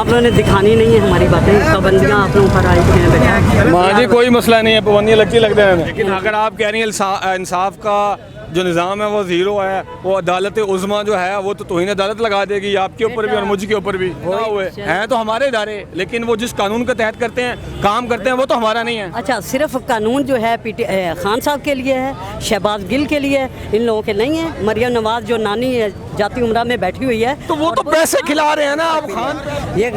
आप लोगों ने दिखानी नहीं है हमारी बातें, पाबंदियाँ आप लोगों पर आई हैं बेटा। माँ जी कोई मसला नहीं है, पाबंदियाँ लगती है, लेकिन अगर आप कह रही हैं इंसाफ का जो निज़ाम है वो ज़ीरो है, वो अदालत उज़्मा जो है वो तो तौहीन अदालत लगा देगी आपके ऊपर भी और मुझके ऊपर भी। हुए हैं तो हमारे इदारे, लेकिन वो जिस कानून के तहत करते हैं, काम करते हैं, वो तो हमारा नहीं है। अच्छा, सिर्फ कानून जो है खान साहब के लिए है, शहबाज गिल के लिए है, इन लोगों के नहीं है। मरियम नवाज जो नानी है जाती उम्रा में बैठी हुई है, तो वो तो पैसे खिला रहे हैं ना अब खान। ये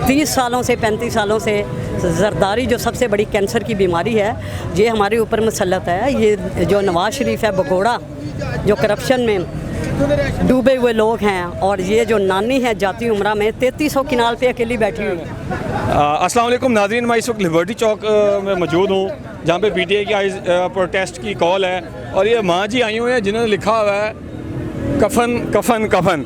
30 सालों से 35 सालों से जरदारी जो सबसे बड़ी कैंसर की बीमारी है, ये हमारे ऊपर मुसल्लत है। ये जो नवाज शरीफ है बगोड़ा, जो करप्शन में डूबे हुए लोग हैं, और ये जो नानी है जाती उम्रा में 3300 किनाल पे अकेली बैठी हुई है। अस्सलाम वालेकुम नाज़रीन, मैं इस वक्त लिबर्टी चौक में मौजूद हूँ, जहाँ पे PTI की प्रोटेस्ट की कॉल है, और ये माँ जी आई हुई हैं जिन्होंने लिखा हुआ है कफन कफन कफन।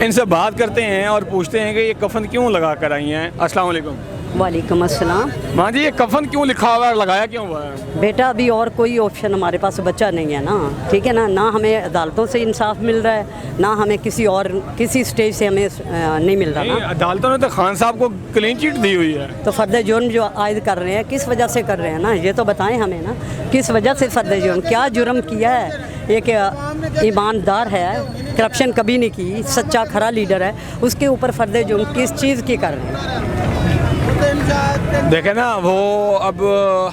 इनसे बात करते हैं और पूछते हैं कि ये कफन क्यों लगा कर आई हैं। अस्सलाम वालेकुम। वालेकुम अस्सलाम। माँ जी ये कफन क्यों लिखा हुआ है, लगाया क्यों हुआ है? बेटा अभी और कोई ऑप्शन हमारे पास बचा नहीं है ना, ठीक है ना। ना हमें अदालतों से इंसाफ मिल रहा है, ना हमें किसी स्टेज से हमें नहीं मिल रहा ना। अदालतों ने तो खान साहब को क्लीन चिट दी हुई है, तो फर्द जुर्म जो आयद कर रहे हैं किस वजह से कर रहे हैं ना, ये तो बताएं हमें ना, किस वजह से फर्द जुर्म, क्या जुर्म किया है। एक ईमानदार है, करप्शन कभी नहीं की, सच्चा खरा लीडर है, उसके ऊपर फर्द जुर्म किस चीज़ की कर रहे हैं। देखे ना, वो अब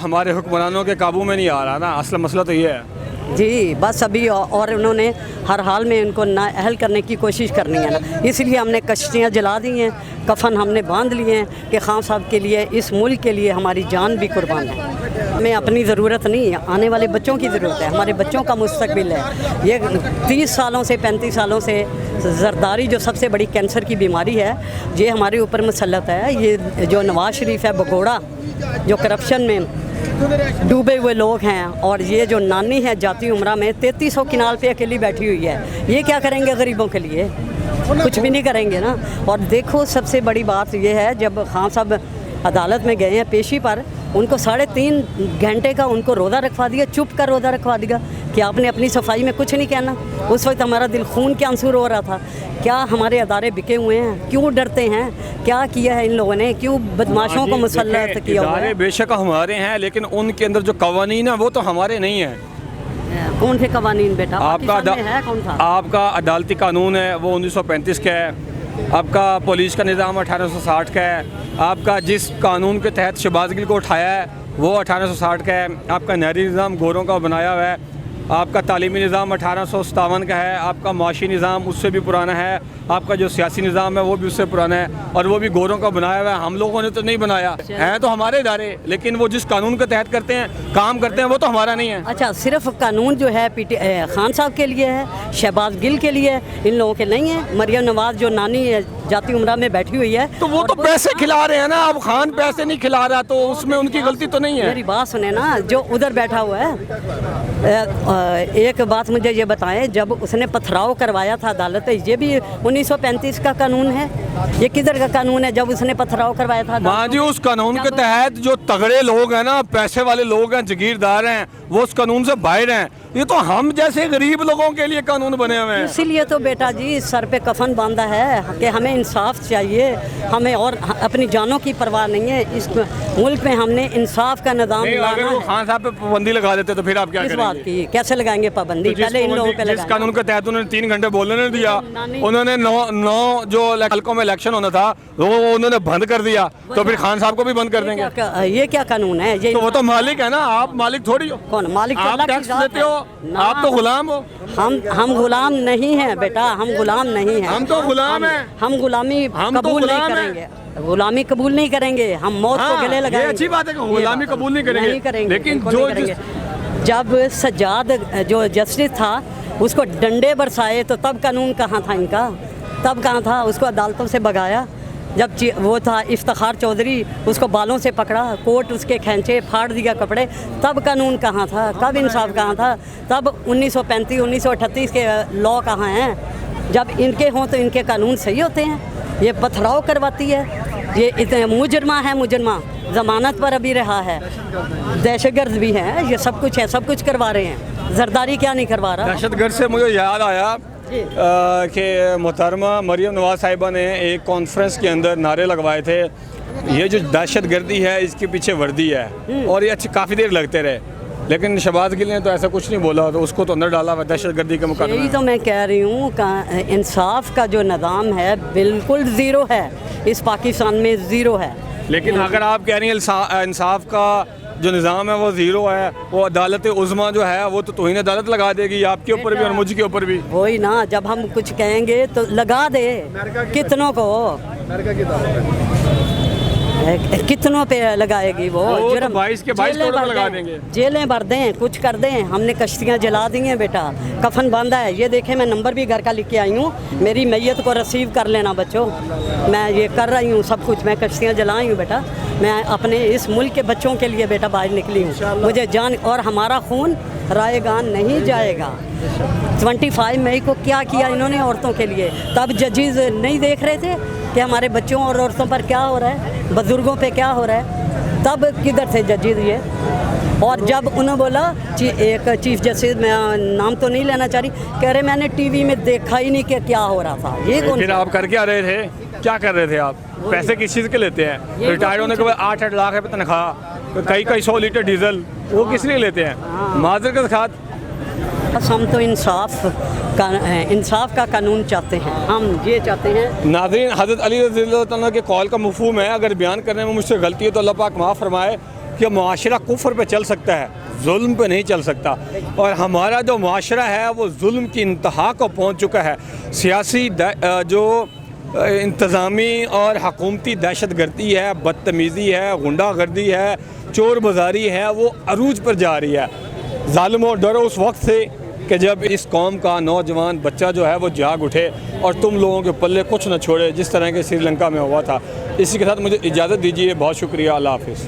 हमारे हुक्मरानों के काबू में नहीं आ रहा ना, असल मसला तो ये है जी। बस अभी और उन्होंने हर हाल में इनको नाअहल करने की कोशिश करनी है ना, इसलिए हमने कश्तियाँ जला दी हैं, कफन हमने बांध लिए हैं कि खान साहब के लिए, इस मुल्क के लिए हमारी जान भी कुर्बान है। हमें अपनी ज़रूरत नहीं है, आने वाले बच्चों की ज़रूरत है, हमारे बच्चों का मुस्तकबिल है। ये 30 सालों से 35 सालों से जरदारी जो सबसे बड़ी कैंसर की बीमारी है, ये हमारे ऊपर मुसल्लत है। ये जो नवाज शरीफ है बगोड़ा, जो करप्शन में डूबे हुए लोग हैं, और ये जो नानी है जाती उम्रा में 3300 किनाल पे अकेली बैठी हुई है, ये क्या करेंगे गरीबों के लिए? कुछ भी नहीं करेंगे ना। और देखो सबसे बड़ी बात ये है, जब खान साहब अदालत में गए हैं पेशी पर, उनको 3.5 घंटे का उनको रोज़ा रखवा दिया, चुप कर रोज़ा रखवा दिया कि आपने अपनी सफाई में कुछ नहीं कहना। उस वक्त हमारा दिल खून के आंसू रो रहा था। क्या हमारे अदारे बिके हुए हैं? क्यों डरते हैं? क्या किया है इन लोगों ने? क्यों बदमाशों को मुसल्लत किया हुआ है? बेशक हमारे हैं, लेकिन उनके अंदर जो कवानीन है वो तो हमारे नहीं है। कौन से कवानीन बेटा? आपका अदालती कानून है वो 1935 का है, आपका पुलिस का निज़ाम 1860 का है, आपका जिस कानून के तहत शहबाज गिल को उठाया है वो 1860 का है, आपका नहरी निज़ाम गोरों का बनाया हुआ है, आपका तालीमी निज़ाम 1857 का है, आपका माशी निज़ाम उससे भी पुराना है, आपका जो सियासी निज़ाम है वो भी उससे पुराना है, और वो भी गोरों का बनाया हुआ है। हम लोगों ने तो नहीं बनाया, हैं तो हमारे इदारे, लेकिन वो जिस कानून के तहत करते हैं, काम करते हैं, वो तो हमारा नहीं है। अच्छा, सिर्फ कानून जो है खान साहब के लिए है, शहबाज गिल के लिए है, इन लोगों के नहीं है। मरियम नवाज जो नानी है जाती उम्रा में बैठी हुई है, तो वो तो पैसे खिला रहे हैं ना, अब खान पैसे नहीं खिला रहा तो उसमें उनकी गलती तो नहीं है। मेरी बात सुने ना, जो उधर बैठा हुआ है, एक बात मुझे ये बताएं, जब उसने पथराव करवाया था अदालत, ये भी 1935 का कानून है? ये किधर का कानून है जब उसने पथराव करवाया था? माँ जी उस कानून के तहत जो तगड़े लोग हैं ना, पैसे वाले लोग हैं, जागीरदार हैं, वो उस कानून से बाहर हैं। ये तो हम जैसे गरीब लोगों के लिए कानून बने हुए हैं। इसीलिए तो बेटा जी सर पे कफन बांधा है कि हमें इंसाफ चाहिए, हमें और अपनी जानों की परवाह नहीं है। इस मुल्क में हमने इंसाफ का निज़ाम लाना है। खान साहब पे पाबंदी लगा देते तो फिर आप क्या करेंगे? इस बात की कैसे लगाएंगे पाबंदी? तो पहले इन लोगों पे जिस कानून के तहत उन्होंने 3 घंटे बोलने नहीं दिया, उन्होंने 9 जो हल्कों में इलेक्शन होना था वो उन्होंने बंद कर दिया, तो फिर खान साहब को भी बंद कर देंगे? ये क्या कानून है? ये तो वो तो मालिक है ना, आप मालिक थोड़ी हो। कौन मालिक? आप टैक्स देते हो, आप तो गुलाम हो। हम गुलाम नहीं हैं बेटा, हम गुलाम नहीं हैं। हम तो गुलाम हैं। हम गुलामी कबूल नहीं करेंगे, गुलामी कबूल नहीं करेंगे, हम मौत को गले लगाएंगे। ये अच्छी बात है कि गुलामी कबूल नहीं करेंगे, लेकिन जो जब सज्जाद जो जस्टिस था उसको डंडे बरसाए तो तब कानून कहाँ था इनका? तब कहाँ था? उसको अदालतों से भगाया। जब वो था इफ्तिखार चौधरी, उसको बालों से पकड़ा, कोर्ट उसके खींचे, फाड़ दिया कपड़े, तब कानून कहाँ था? कब इंसाफ कहाँ था? तब 1935 1938 के लॉ कहाँ हैं? जब इनके हों तो इनके कानून सही होते हैं। ये पथराव करवाती है, ये इतने मुजरमा है, मुजरमा ज़मानत पर अभी रहा है, दहशतगर्द भी है, ये सब कुछ है, सब कुछ करवा रहे हैं। जरदारी क्या नहीं करवा रहा? दहशतगर्द से मुझे याद आया कि मोहतरमा मरियम नवाज साहिबा ने एक कॉन्फ्रेंस के अंदर नारे लगवाए थे, ये जो दहशत गर्दी है इसके पीछे वर्दी है, और ये अच्छी काफ़ी देर लगते रहे, लेकिन शहबाज गिल ने तो ऐसा कुछ नहीं बोला, तो उसको तो अंदर डाला हुआ दहशत गर्दी के मुकाबले। यही तो मैं कह रही हूँ, इंसाफ का जो निज़ाम है बिल्कुल ज़ीरो है, इस पाकिस्तान में ज़ीरो है। लेकिन अगर आप कह रही हैं इंसाफ का जो निज़ाम है वो ज़ीरो है, वो अदालत उज़्मा जो है वो तो तौहीन अदालत लगा देगी आपके ऊपर भी और मुझ के ऊपर भी। वही ना, जब हम कुछ कहेंगे तो लगा दे, कितनों को कितनों पे लगाएगी वो तो 22 के 22 करोड़ पे लगा देंगे, जेलें भर दें, कुछ कर दें। हमने कश्तियाँ जला दी हैं बेटा, कफन बांधा है, ये देखें मैं नंबर भी घर का लिख के आई हूँ, मेरी मैयत को रिसीव कर लेना बच्चों, मैं ये कर रही हूँ सब कुछ, मैं कश्तियाँ जलाई हूँ बेटा, मैं अपने इस मुल्क के बच्चों के लिए बेटा बाहर निकली हूँ, मुझे जान, और हमारा खून रायगान नहीं जाएगा। 25 मई को क्या किया इन्होंने औरतों के लिए, तब जजेस नहीं देख रहे थे कि हमारे बच्चों और औरतों पर क्या हो रहा है, बुजुर्गों पे क्या हो रहा है, तब किधर थे जजेस ये। और जब उन्होंने बोला एक चीफ जस्टिस, मैं नाम तो नहीं लेना चाह रही, कह रहे मैंने टीवी में देखा ही नहीं कि क्या हो रहा था। ये कौन? फिर आप कर क्या रहे थे, क्या कर रहे थे आप? पैसे किस चीज़ के लेते हैं? रिटायर्ड होने के बाद 8-8 लाख रुपये तनख्वाह, कई 100 लीटर डीजल, वो किस लिए लेते हैं? माजर के साथ। बस हम तो इंसाफ का कानून चाहते हैं, हम ये चाहते हैं। नाज़रीन, हज़रत अली रज़ियल्लाहु तआला के कौल का मफ़हूम है, अगर बयान करने में मुझसे गलती है तो अल्लाह पाक माफ़ फरमाए, कि माशरा कुफ्र पे चल सकता है, जुल्म पे नहीं चल सकता, और हमारा जो माशरा है वो जुल्म की इंतहा को पहुँच चुका है। सियासी जो इंतज़ामी और हकूमती दहशत गर्दी है, बदतमीज़ी है, गुंडागर्दी है, चोर बाजारी है, वो अरूज पर जा रही है। ज़ालिमों, डरो उस वक्त से कि जब इस कौम का नौजवान बच्चा जो है वो जाग उठे और तुम लोगों के पल्ले कुछ न छोड़े, जिस तरह के श्रीलंका में हुआ था। इसी के साथ मुझे इजाज़त दीजिए, बहुत शुक्रिया, अल्लाह हाफ़िज़।